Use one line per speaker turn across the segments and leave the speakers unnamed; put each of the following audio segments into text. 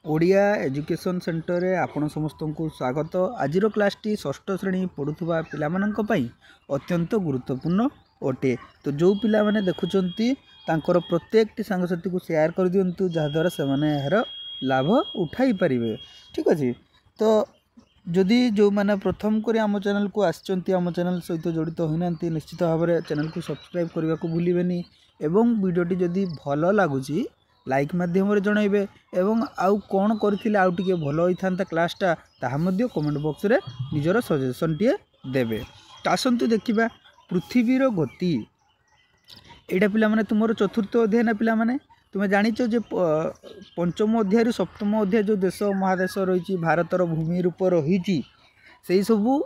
Odia education centre रे आपण समस्त को स्वागत। आज क्लास टी षष्ठ श्रेणी पढ़ुवा पाई अत्यंत गुरुत्वपूर्ण अटे। तो जो पिला माने देखुचंती तांकर प्रत्येक टी सांगसाथी को शेयर कर दियंतु जहाद्वारा से माने यार लाभ उठाई पारिबे। ठीक अछि। तो जदि जो माने प्रथम करी आम चैनल को आसचंती आम चैनल सहित जड़ित होइनांती निश्चित भाव में चैनल को सब्सक्राइब करने को भूलिबेनी एवं वीडियोटी जदि भल लगुची लाइक माध्यम जनइबे एवं आउ कौन करथिले आउ टिके भल होइथांता क्लासटा ताहा मध्ये कमेंट बॉक्स रे निजर सजेशन टिए देबे। तो आसंतु देखिबा पृथ्वीर गति। एटा पिला माने तुमरो चतुर्थ अध्याय ना पिला माने तुमे जानिचो जे पंचम अध्याय रु सप्तम अध्याय जो देश महादेश रही भारतर भूमि रूप रही से सबू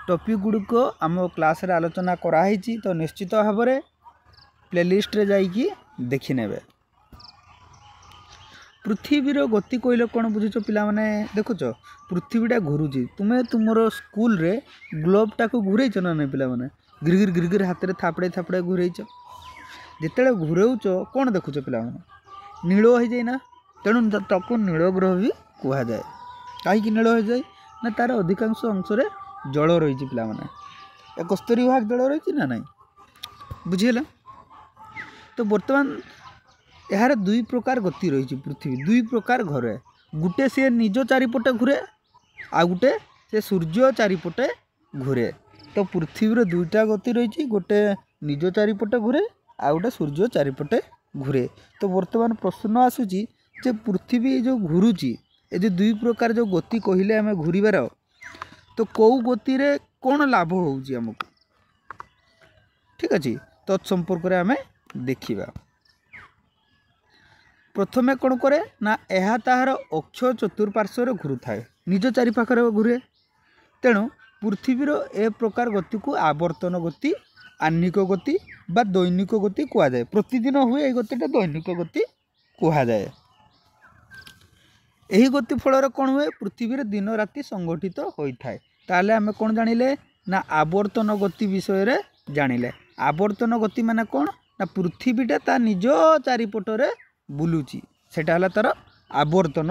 टॉपिक गुड़िक आम क्लास रे आलोचना कराई। तो निश्चित भाव में प्लेलिस्ट रे जाइकी देखि नेबे। पृथ्वीर गति कहले कौन बुझुच पिला माने देखुच पृथ्वीटा घुरुची तुम्हें तुमर स्कूल रे ग्लोबटा को घुरेच ना नहीं पिला माने गिरगिर गिरगिर हाथ में थापड़े थापड़े घुरेच जिते घुराऊच कौन देखुच पिला माने नील हो जाए तेणु ताको नील ग्रह भी कह जाए। कहीं नील हो जाए ना तार अधिकांश अंश जल रही पिला माने 71 भाग जल रही ना नहीं बुझीला। तो बर्तमान यार दुई प्रकार गति रही पृथ्वी दुई प्रकार घरे गुटे सी निज चारिपटे घुरे आ गुटे से सूर्य चारिपटे घुरे। तो पृथ्वीर दुईटा गति रही गोटे निज चारिपटे घुरे आ गोटे सूर्य चारिपटे घुरे। तो बर्तमान प्रश्न आसूची जे पृथ्वी जो घुरुची ये जो दुई प्रकार जो गति कहले आम घूरबार तो कौ गति रे कौन लाभ होउची हमको ठीक अच्छे तत्संपर्क में आम देखा। प्रथमे कौन करे ना यह ताहार अक्ष चतुर्पार्श्व घुरु थाए निज चारिपाखरे घुरे। तेणु पृथ्वीर ए प्रकार गति को आवर्तन गति आह्निक गति बा दैनिक गति कह जाए। प्रतिदिन हुए यह गतिटा दैनिक गति कह जाए। यही गति फल कौन हुए पृथ्वी दिन राति संगठित होता है। ताले आम कौन जानिले ना आवर्तन गति विषय जानिले। आवर्तन गति माने कौन ना पृथ्वीटा ता निज चारिपटरे बुलुची सेटा हला तार आवर्तन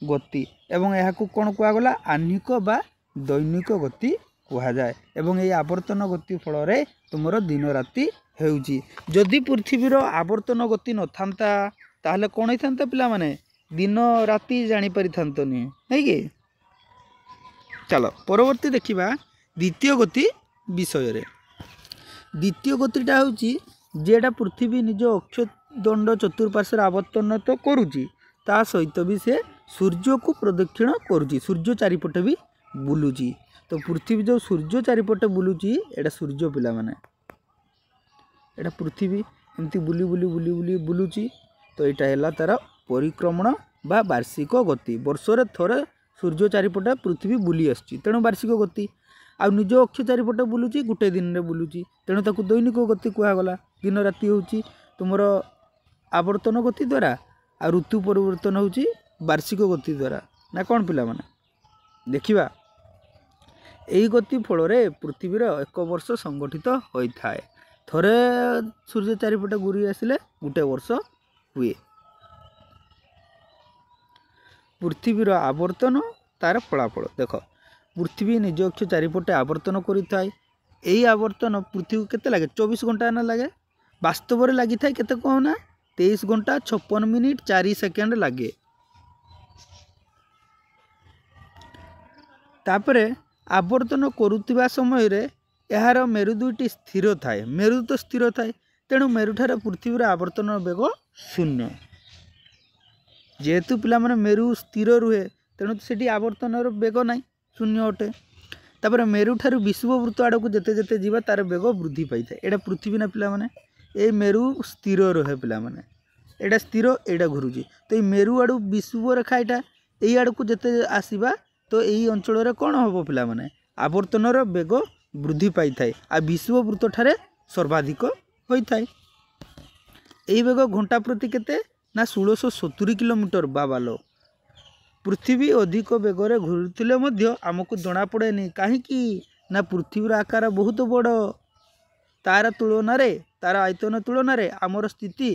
गति एवं यह कौन कहगला आह्निक बा दैनिक गति कह जाए। एवं ये आवर्तन गति फल रे तुमर दिन राति हेउची। जदि पृथ्वीर आवर्तन गति न थांता ताहले कौन होता पिला माने दिन राति जानी पारि थांतनी नहीं कि। चलो परवर्ती देखिबा द्वितीय गति विषय रे। द्वितीय गतिटा होची जेटा पृथ्वी निज अक्ष दंड चतुर्पार्श्व आवर्तन तो करुची ता सहित भी से सूर्य को प्रदक्षिण करुची सूर्य चारिपटे भी बुलुची। तो पृथ्वी जो सूर्य चारिपटे बुलुची एटा सूर्य पिला माने एटा पृथ्वी एमती बुली बुली बुली बुली बुलुची। तो यहाँ है तार परिक्रमण बा वार्षिक गति वर्षरे थोड़े सूर्य चारिपटे पृथ्वी बुली आसची तेणु वार्षिक गति आ निज अक्ष चारिपटे बुलुची गोटे दिन में बुलुची तेणु ताकू दैनिक गति कहगला। दिन राति होची तुमर आवर्तन गति द्वारा आ ऋतु परिवर्तन होची वार्षिक गति द्वारा ना कौन पिला माने देखिबा। यही गति फल पृथ्वीर एक वर्ष संगठित होता है। थोड़े सूर्य चारिपटे घूरी आसिले गोटे वर्ष हुए। पृथ्वीर आवर्तन तार फलाफल देख पृथ्वी निज अक्ष चारिपटे आवर्तन करिथाय। यही आवर्तन पृथ्वी को केते लगे 24 घंटा ना लगे वास्तव में लगी था केते कहना 23 घंटा 56 मिनिट 4 सेकेंड लगे। तापरे आवर्तन करुवा समय रे यार मेरु दुईटी स्थिर थाए मेरु तो स्थिर थाए तेणु मेरुठार पृथ्वीर आवर्तन बेग शून्य जेहेतु पिला माने मेरु स्थिर रुहे तेणु सेठी आवर्तन बेग नाई शून्य अटे। तापर मेरु ठारू विषुववृत्त आड़ को जेते जेते जीवा तार बेग वृद्धि पाई था। एटा पृथ्वी ना पिला माने ए मेरु स्थिर रहे पिला माने एटा स्थिर एटा घुरुची। तो ये मेरु आड़ू विषुव रेखा यहाँ यही आड़ को जेते आसवा तो यही अंचल कौन हम पिला माने आवर्तन बेग वृद्धि पाई थाए आ विषुववृत्त ठारे सर्वाधिक होता है। यही बेग घंटा प्रति केते ना 1670 किलोमीटर बाबालो। पृथ्वी अधिक बेगर घुरुले आमको जना पड़ेनी कहीं ना पृथ्वीर आकार बहुत बड़ तार तुलन तार आयतन तुलन आमर स्थिति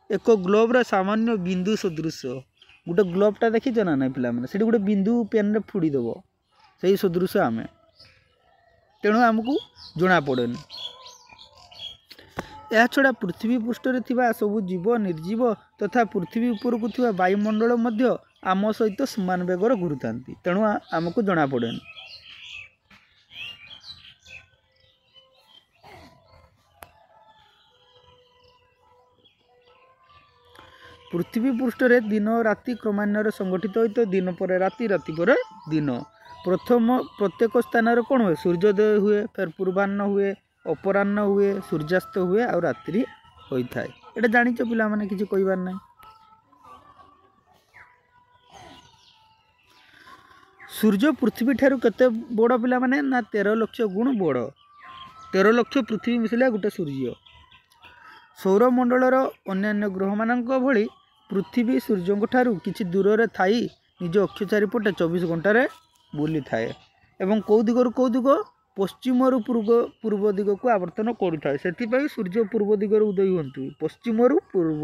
एक ग्लोबर सामान्य बिंदु सदृश गोटे ग्लोबटा देखीच ना ना पे से गोटे बिंदु पेन फुड़ीदेव से सदृश आम तेणु आमको जना पड़ेनि। यह छड़ा पृथ्वी पृष्ठ में सबू जीव निर्जीव तथा पृथ्वी उपरकू थिबा वायुमंडल मध्य आम सहित समान बेगर घूरी था तेणु आमको जना पड़ेनि। पृथ्वी पृष्ठ में दिन राति क्रमान्वये संगठित होता दिन पर राति राति पर दिन प्रथम प्रत्येक स्थान कौन हुए सूर्योदय हुए फिर पूर्वाह्न हुए अपराह्न हुए सूर्यास्त हुए और रात्रि होता है। ये जानिच पिला माने किसी कहबार ना। सूर्य पृथ्वी ठारू केते बड़ पिला माने ना 13 लाख गुण बड़ 13 लाख पृथ्वी मिसले गोटे सूर्य। सौरमंडलर अन्यान्य ग्रह मानक भली पृथ्वी सूर्य ठारू किछि दूर रे थाई निज अक्ष चारिपटे 24 घंटे बुली थाए एवं कौ दिगरु कौ दिग पश्चिमरु पूर्व दिग को आवर्तन करुए से सूर्य पूर्व दिगर उदय हूँ पश्चिमरु पूर्व।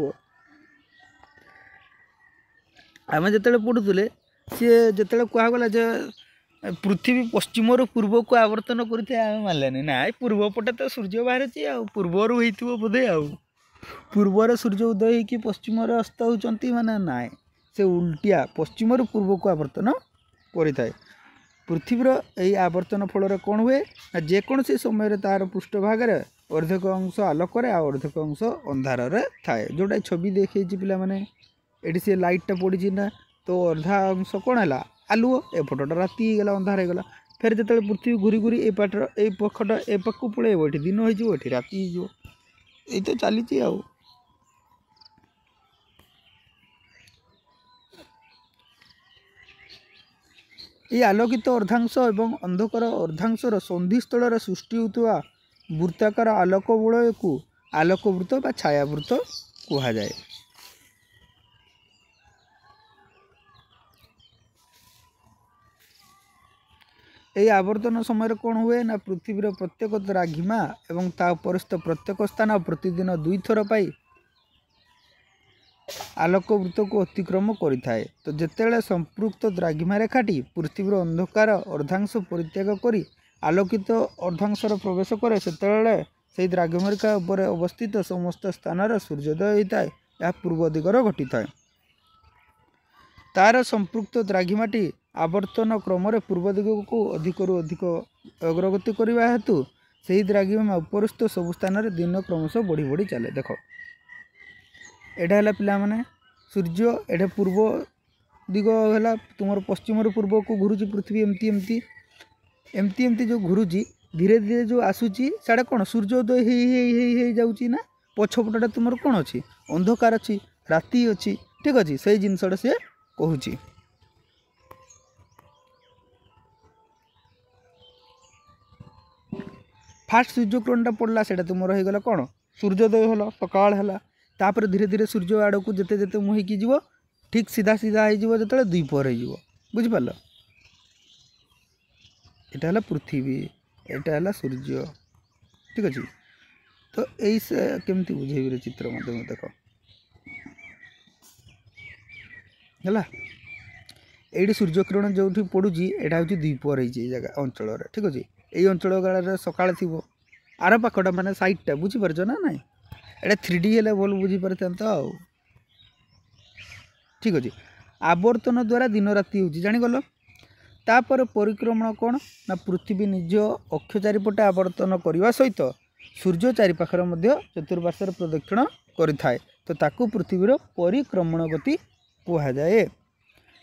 आम जो पढ़ुले सी जो कहगला जे पृथ्वी पश्चिमरु पूर्व को आवर्तन करें मानलानी ना पूर्व पटे तो सूर्य बाहरी पूर्वर हो बोधे पूर्वर सूर्य उदय हो पश्चिम अस्त होती माने ना से उल्टिया पश्चिमरु पूर्व को आवर्तन करें। पृथ्वीर यही आवर्तन फल कौन हुए ना जेकोसी समय तार पृष्ठभाग अर्धक अंश आलोक अर्धक अंश अंधार थाए जोटा छवि देखे पिला माने ये सी लाइटा पड़ी ना तो अर्धा अंश कौन है आलुओ एपटा राति गला अंधार होगा फिर जो पृथ्वी घूरी घूरी ए पाटर ए पखटा ए पाक पलैब ये दिन हो राति हो तो चली आ। ये आलोकित अर्धांश एवं अंधकार अर्धांशर संधिस्थल सृष्टि होता वृत्ताकार आलोक बलय को आलोकवृत्त बा छायावृत्त कहा जाए। यही आवर्तन समय कौन हुए ना पृथ्वीर प्रत्येक द्राघिमा एवं ता उपरिस्थ प्रत्येक स्थान प्रतिदिन 2 थर पाई आलोक वृत्त को अतिक्रम करें। तो जितेबाला संपृक्त द्राघिमा रेखाटी पृथ्वीर अंधकार अर्धांश परित्याग करी आलोकित अर्धांशर प्रवेश करे से द्राघिमा रेखा उपर अवस्थित समस्त स्थान सूर्योदय होता है यह पूर्व दिगर घटी था। तार संपृक्त द्राघिमाटी आवर्तन क्रम पूर्व दिग को अधिकरू अधिक अग्रगति करने हेतु से द्राघिमा उपरिस्थ सब स्थान दिन क्रमश बढ़ी बढ़ी चले। देख एटा है पिला माने सूर्य एटा पूर्व दिग है तुम पश्चिम पूर्व को घुरुची पृथ्वी एमती एमती एमती एमती जो घुरुची धीरे धीरे जो आसूची साढ़े कौन सूर्योदय हो जाऊँगी ना पछपटा तुम कौन अच्छी अंधकार अच्छी राति अच्छी ठीक अच्छे से जिनसा सी कहूँ। फास्ट सूर्यकिरणटा पड़ला से तुम रहीगला कौन सूर्योदय हल सकाल है तापर धीरे धीरे सूर्य आड़ को जिते जिते मुहीकी जीव ठीक सीधा सीधा हो जो द्विपहर हो बुझिपार यहाँ है पृथ्वी यहाँ है सूर्य ठीक अच्छे। तो यही केमती बुझेबी चित्र मध्यम देख है ये सूर्यकिरण जो पड़ुची यहाँ हूँ द्विपहर जगह अंचल ठीक अच्छे यही अंचल काल सकाल थी आर पाखटा माने सैडटा बुझीपार ना ना एटा 3D हेल्ले भल बुझीपार तो ठीक अच्छे। आवर्तन द्वारा दिन राति हो जागल तापर परिक्रमण कौन ना पृथ्वी निज अक्ष चारिपटे आवर्तन करने सहित सूर्य चारिपाखर चतुर्पार्श्वर प्रदक्षिण करें तो ताकू पृथ्वीर परिक्रमण गति कह जाए।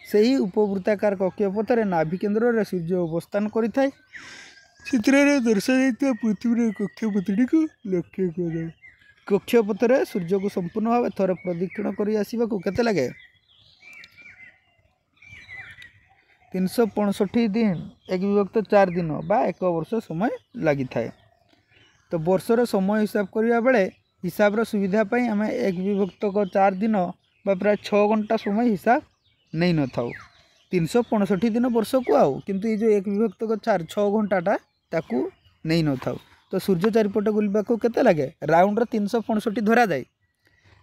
से ही उपवृत्ताकार कक्षपथरे नाभि केन्द्र सूर्य अवस्थान करें चित्र दर्शा पृथ्वी कक्षपथटी को लक्ष्य किया कक्षपथरे सूर्य को संपूर्ण भाव थर प्रदक्षिण कर लगे 365 दिन 1/4 दिन बा 1 वर्ष समय लगी थाए। तो वर्षर समय हिसाब करने बेले हिसाब सुविधापी आम 1/4 दिन बा प्राय 6 घंटा समय हिसाब नहीं न था 365 दिन वर्ष को आउ किंतु ये जो 1/4 6 घंटाटा ताकू नहीं न था। तो सूर्य चारिपटे बुलवा को केते लगे राउंड 365 धरा जाए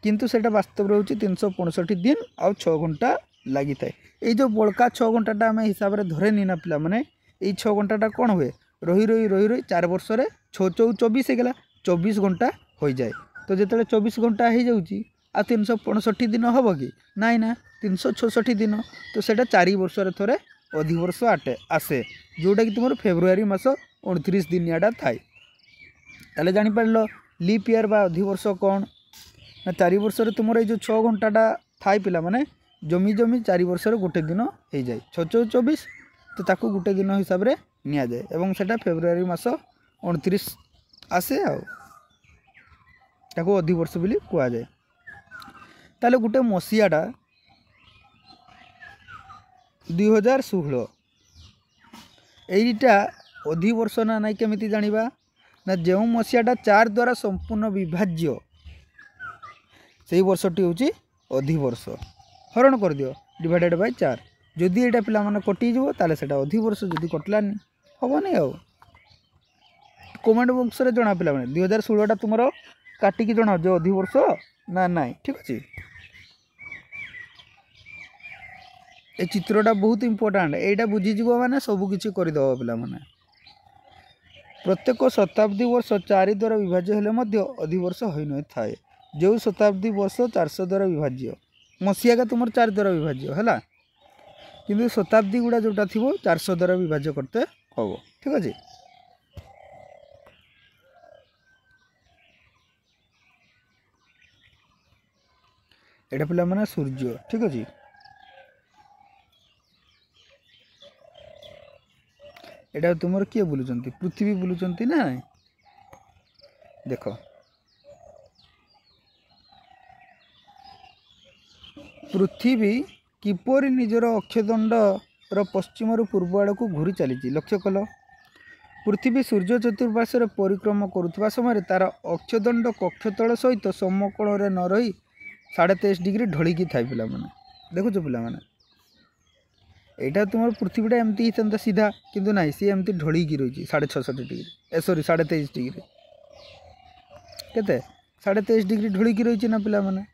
किंतु सेटा वास्तव रोचे 365 दिन आउ 6 घंटा लगी थाए। ये जो बड़का 6 घंटाटा आम हिसाब से धरे नी ना पिला माने ये 6 घंटाटा कौन हुए रही रही रही रही 4 वर्ष 24 होगा 24 घंटा हो जाए। तो जो 24 घंटा हो जाऊँगी आ 365 दिन हम कि नाई ना 366 दिन तो सेटा 4 वर्ष थे अधिवर्ष आसे जोटा कि तुम फेब्रुआरी मास 29 दिनियाटा थाए। ताले जापर लीप ईयर बा अधिवर्ष कौन ना 4 वर्ष तुम ये 6 घंटाटा थाए पिला माने जमी जमी 4 वर्ष गोटे दिन हो जाए 6 तो ताकू गोटे दिन हिसाब से नि जाए एवं सेटा फेब्रुआरी मास 29 आसे ताको अधिवर्ष बोली कह जाए। ताले गोटे मसीहाटा 2016 यहीटा अधिवर्ष ना नाई केमिति जानिबा ना जो मसीहाटा 4 द्वारा संपूर्ण विभाज्य से वर्षटी हूँ अधिवर्ष हरण कर दियो डिवाइडेड बाय 4 जदि यहाँ पिला माने कटिजो ताले सेटा अधिवर्ष जदि कटलानी हेनी आउ कमेंट बॉक्स रे जना पिला माने 2016 तुम काटिकी जनाओ जो अधिवर्ष ना नाई ठीक अच्छे। ये चित्रटा बहुत इंपोर्टाट यहाँ बुझीज मैंने सबकि करदेव पिला माने प्रत्येक शताब्दी वर्ष 4 द्वारा विभाज्य हेले अधिवर्ष हो न थाए जो शताब्दी वर्ष 400 द्वारा विभाज्य मसीहा का तुम 4 द्वारा विभाज्य है किंतु शताब्दी गुड़ा जोटा थी 400 द्वारा विभाज्य करते हम ठीक अच्छे। एटा पिला माने सूर्य ठीक अच्छे। एटा तुम किए बुलूँ पृथ्वी बुलूँ ना देख पृथ्वी किपर निजर अक्षदंडर पश्चिम पूर्व आड़ को घूरी चली लक्ष्य कल पृथ्वी सूर्य चतुर्पार्श्व परिक्रमा करुवा समय तार अक्षदंड कक्षतल सहित समकोण में न रही 23.5 डिग्री ढलिकी थाए पिला माने देखुच पिला माने यहाँ तुम पृथ्वीटा एमती होता सीधा किंतु ना सी एमती ढलिकी रही 66.5 डिग्री सॉरी 23.5 डिग्री केते 23.5 डिग्री ढलिकी रही ना पिला माने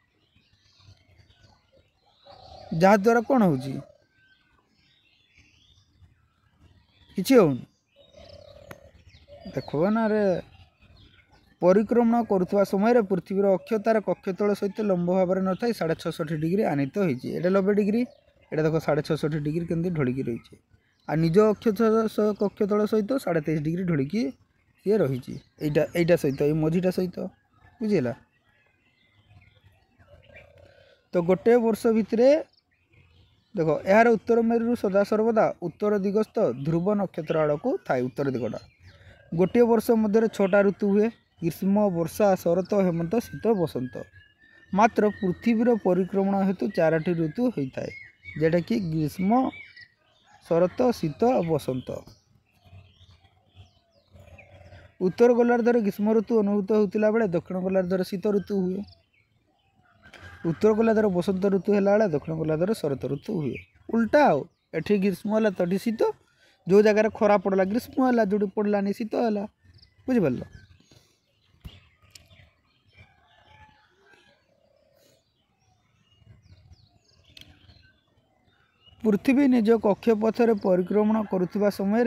जहाँ द्वारा कौन हो किसी हो देखो ना रे परिक्रमण करुवा समय पृथ्वीर अक्ष तार कक्षतल सहित लंब भाव में न था 66.5 डिग्री आनीत होती है 90 डिग्री एटा देखो 66.5 डिग्री केमती ढलिकी रही है आ निज कक्षतल सहित 23.5 डिग्री ढलिकी सी रही एटा सहित ये मझीटा सहित बुझीला। तो गोटे वर्ष भितर देखो यार उत्तर मेरु सदा सर्वदा उत्तर दिगस्थ ध्रुव नक्षत्र आड़ को थाए उत्तर दिगटा गोटे वर्ष मध्य 6टा ऋतु हुए ग्रीष्म वर्षा शरत हेमंत शीत बसंत मात्र पृथ्वीर परिक्रमण हेतु 4टी ऋतु होता है जेटा कि ग्रीष्म शरत शीत बसंत। उत्तर गोलार्धर ग्रीष्म ऋतु अनुभूत होता बेले दक्षिण गोलार्धर शीत ऋतु हुए उत्तर गोलार्धर बसंत ऋतु है दक्षिण गोलार्धर शरत ऋतु हुए उल्टा आओ एठी ग्रीष्म है तटी शीत जो जगार खरा पड़ला ग्रीष्म है जो पड़लानी शीत है बुझिपार। पृथ्वी निज कक्षपथर परिक्रमण करुवा समय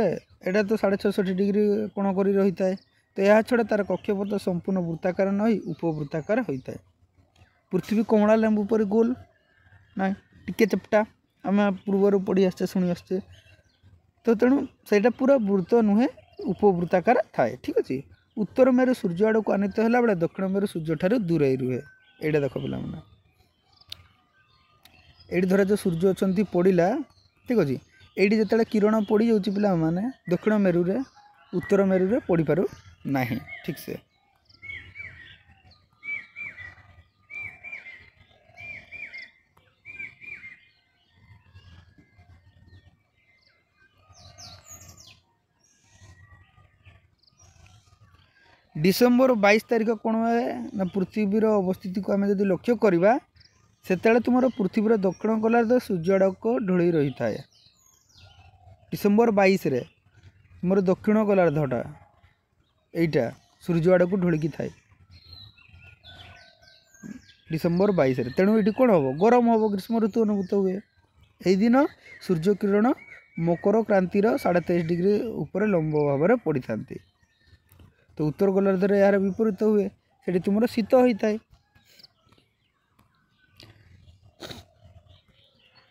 एटा तो 66.5 डिग्री कोण कर रही है तो यह छड़ा तार कक्षपथ संपूर्ण वृत्ताकार न उपवृत्ताकार होता है। पृथ्वी कमला लेंबू पर गोल ना टिके चपटा आम पूर्वर पढ़ी आसचे शुणी आसचे तो तेणु से पूरा वृत्त नुहे उपवृत्ताकार थाए ठीक अच्छे। उत्तर मेरु सूर्य आड़ को आनीत है बेले दक्षिण मेरु सूर्य ठार दूर रुहे एटा देख पे ये धरा जो सूर्य अच्छा पड़ा ठीक अच्छे ये जो किरण पड़ जाऊँच पिला माने दक्षिण मेरु रे उत्तर मेरु रे पड़ पारु ना ठीक से। डिसेम्बर 22 तारिख कौन है ना पृथ्वीर अवस्थिति को आम जब लक्ष्य करवा से तुम पृथ्वीर दक्षिण गोलार्ध सूर्य आड़ को ढोल रही था डिसेम्बर 22 रे तुम दक्षिण गोलार्धटा यहीटा सूर्य आड़ को ढोलिकी थाए डिसेम्बर 22 रे तेणु ये कौन हम गरम हम ग्रीष्म ऋतु अनुभूत हुए এই दिन सूर्य किरण मकर क्रांतिर 23.5 डिग्री उपर लंब भाव में पड़ी था। तो उत्तर गोलार्ध यार विपरीत हुए, से तुम शीत होता है।